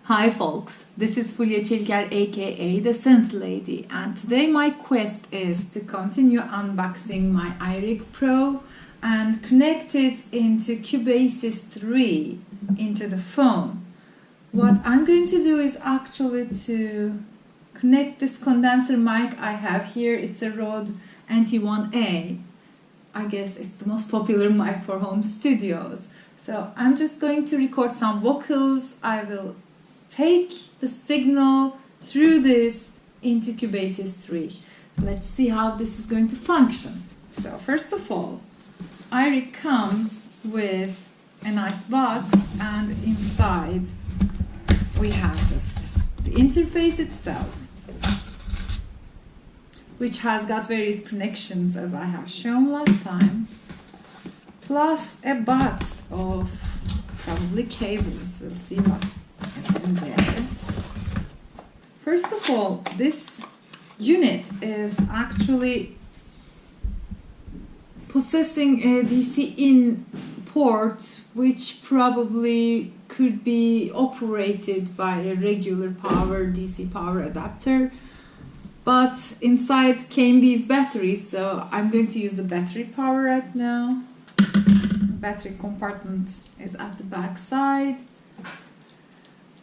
Hi folks, this is Fulya Çilker aka the Synth Lady, and today my quest is to continue unboxing my Irig Pro and connect it into Cubasis3 into the phone. What I'm going to do is actually to connect this condenser mic I have here. It's a Rode NT1A. I guess it's the most popular mic for home studios. So I'm just going to record some vocals. I will take the signal through this into Cubasis3. Let's see how this is going to function. So first of all, Irig comes with a nice box, and inside we have just the interface itself, which has got various connections as I have shown last time, plus a box of probably cables. We'll see what is in there. First of all, this unit is actually possessing a DC in port, which probably could be operated by a regular power DC power adapter. But inside came these batteries, so I'm going to use the battery power right now. Battery compartment is at the back side.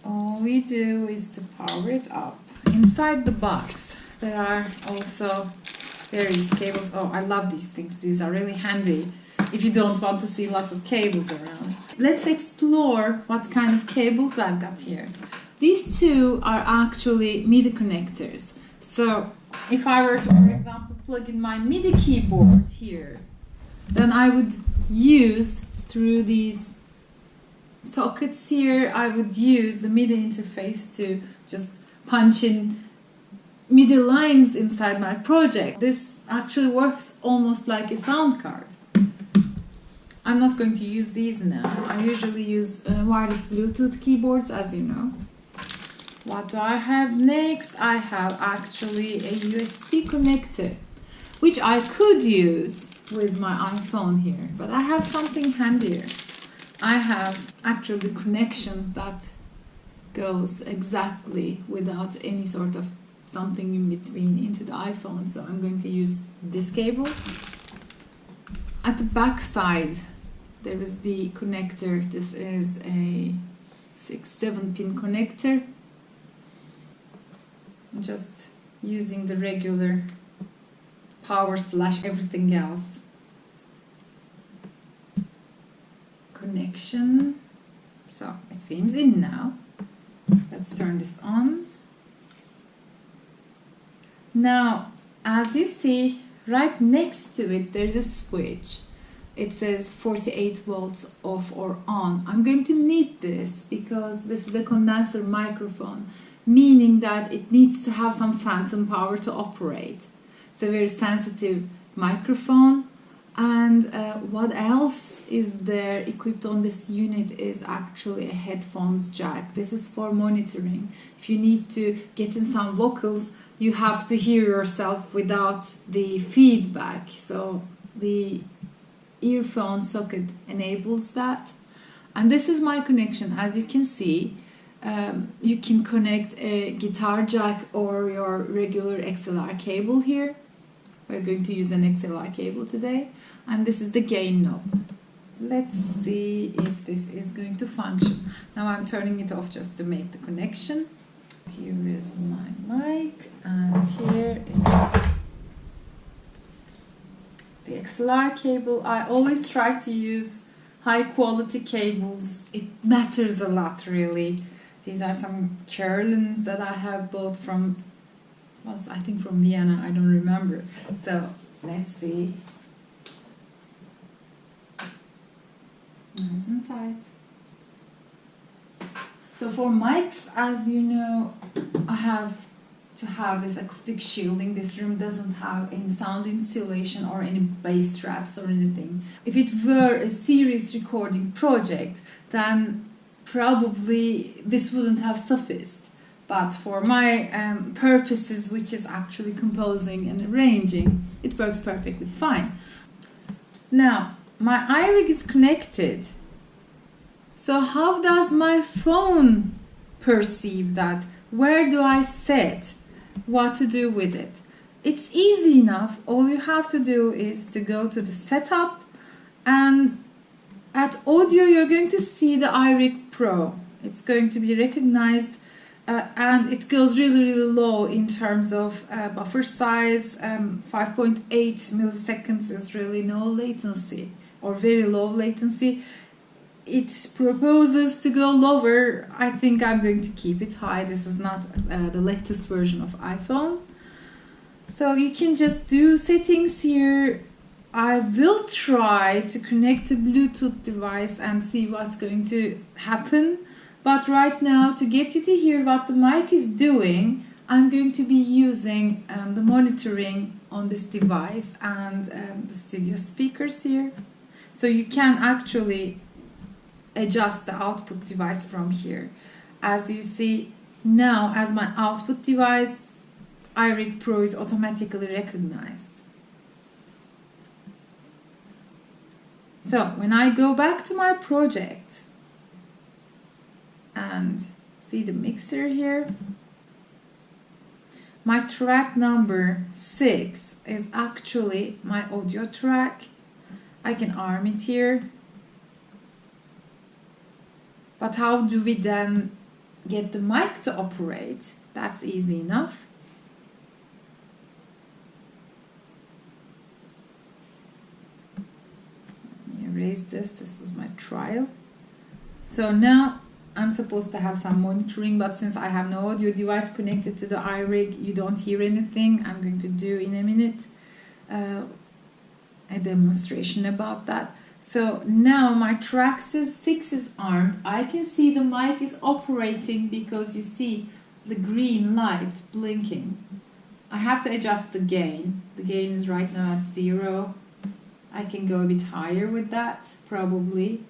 All we do is to power it up. Inside the box there are also various cables. Oh, I love these things. These are really handy if you don't want to see lots of cables around. Let's explore what kind of cables I've got here. These two are actually MIDI connectors. So if I were to, for example, plug in my MIDI keyboard here, then I would use through these sockets here, I would use the MIDI interface to just punch in MIDI lines inside my project. This actually works almost like a sound card. I'm not going to use these now. I usually use wireless Bluetooth keyboards, as you know. What do I have next? I have actually a USB connector, which I could use with my iPhone here, but I have something handier. I have actually the connection that goes exactly without any sort of something in between into the iPhone, so I'm going to use this cable. At the back side there is the connector. This is a 6-7 pin connector. I'm just using the regular power / everything else connection. So it seems in now. Let's turn this on. Now, as you see, right next to it there's a switch. It says 48 volts off or on. I'm going to need this because this is a condenser microphone, meaning that it needs to have some phantom power to operate. It's a very sensitive microphone. And what else is there equipped on this unit is actually a headphones jack. This is for monitoring. If you need to get in some vocals, you have to hear yourself without the feedback. So the earphone socket enables that. And this is my connection. As you can see, you can connect a guitar jack or your regular XLR cable here. We're going to use an XLR cable today, and this is the gain knob. Let's see if this is going to function. Now I'm turning it off just to make the connection. Here is my mic, and here is the XLR cable. I always try to use high quality cables. It matters a lot, really. These are some Curlins that I have bought from, I think from Vienna, I don't remember. So let's see. Nice and tight. So for mics, as you know, I have to have this acoustic shielding. This room doesn't have any sound insulation or any bass traps or anything. If it were a serious recording project, then probably this wouldn't have sufficed. But for my purposes, which is actually composing and arranging, it works perfectly fine. Now, my Irig is connected. So how does my phone perceive that. Where do I set what to do with it? It's easy enough. All you have to do is to go to the setup, and at audio you're going to see the Irig Pro. It's going to be recognized, and it goes really low in terms of buffer size. 5.8 milliseconds is really no latency, or very low latency. It proposes to go lower. I think I'm going to keep it high. This is not the latest version of iPhone. So you can just do settings here. I will try to connect a Bluetooth device and see what's going to happen. But right now, to get you to hear what the mic is doing, I'm going to be using the monitoring on this device and the studio speakers here. So you can actually adjust the output device from here. As you see now, as my output device, Irig Pro is automatically recognized. So when I go back to my project and see the mixer here, my track number 6 is actually my audio track. I can arm it here. But how do we then get the mic to operate? That's easy enough. Let me erase this. This was my trial. So now I'm supposed to have some monitoring, but since I have no audio device connected to the Irig, you don't hear anything. I'm going to do in a minute a demonstration about that. So now my track 6 is armed. I can see the mic is operating because you see the green light blinking. I have to adjust the gain. The gain is right now at 0. I can go a bit higher with that, probably.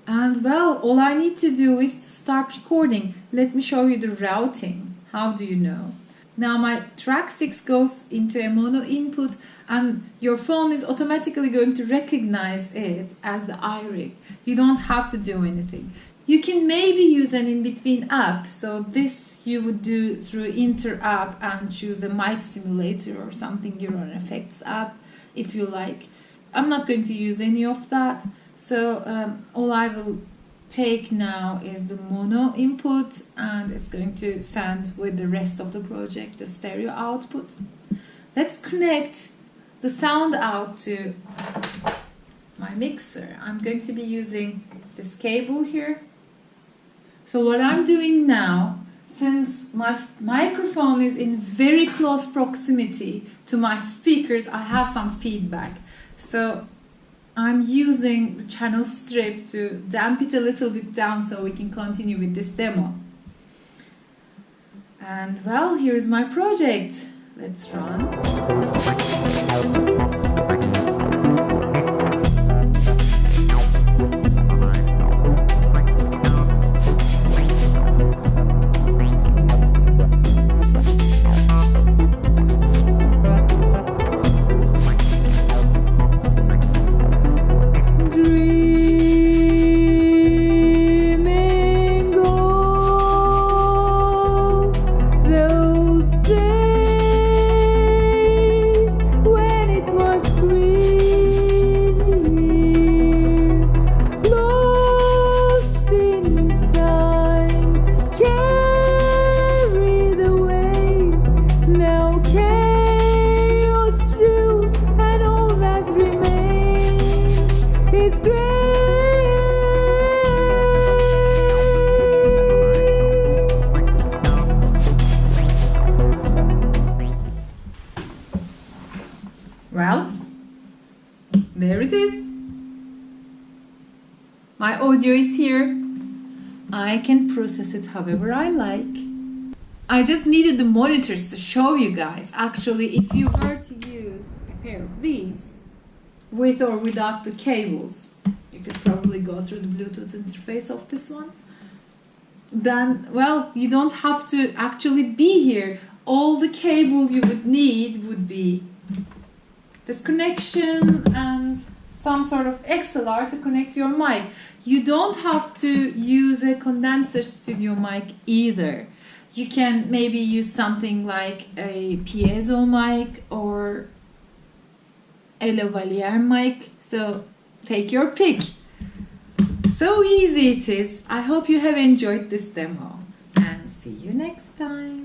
And well, all I need to do is to start recording. Let me show you the routing. How do you know? Now my track 6 goes into a mono input, and your phone is automatically going to recognize it as the Irig. You don't have to do anything. You can maybe use an in-between app. So this you would do through Inter app and choose a mic simulator or something, your own effects app, if you like. I'm not going to use any of that. So all I will take now is the mono input, and it's going to send with the rest of the project the stereo output. Let's connect the sound out to my mixer. I'm going to be using this cable here. So what I'm doing now, since my microphone is in very close proximity to my speakers, I have some feedback. So I'm using the channel strip to damp it a little bit down so we can continue with this demo. And well, here's my project. Let's run. Well, there it is. My audio is here. I can process it however I like. I just needed the monitors to show you guys. Actually, if you were to use a pair of these, with or without the cables, you could probably go through the Bluetooth interface of this one. Then, well, you don't have to actually be here. All the cable you would need would be this connection and some sort of XLR to connect your mic. You don't have to use a condenser studio mic either. You can maybe use something like a piezo mic or a lavalier mic. So take your pick. So easy it is. I hope you have enjoyed this demo and see you next time.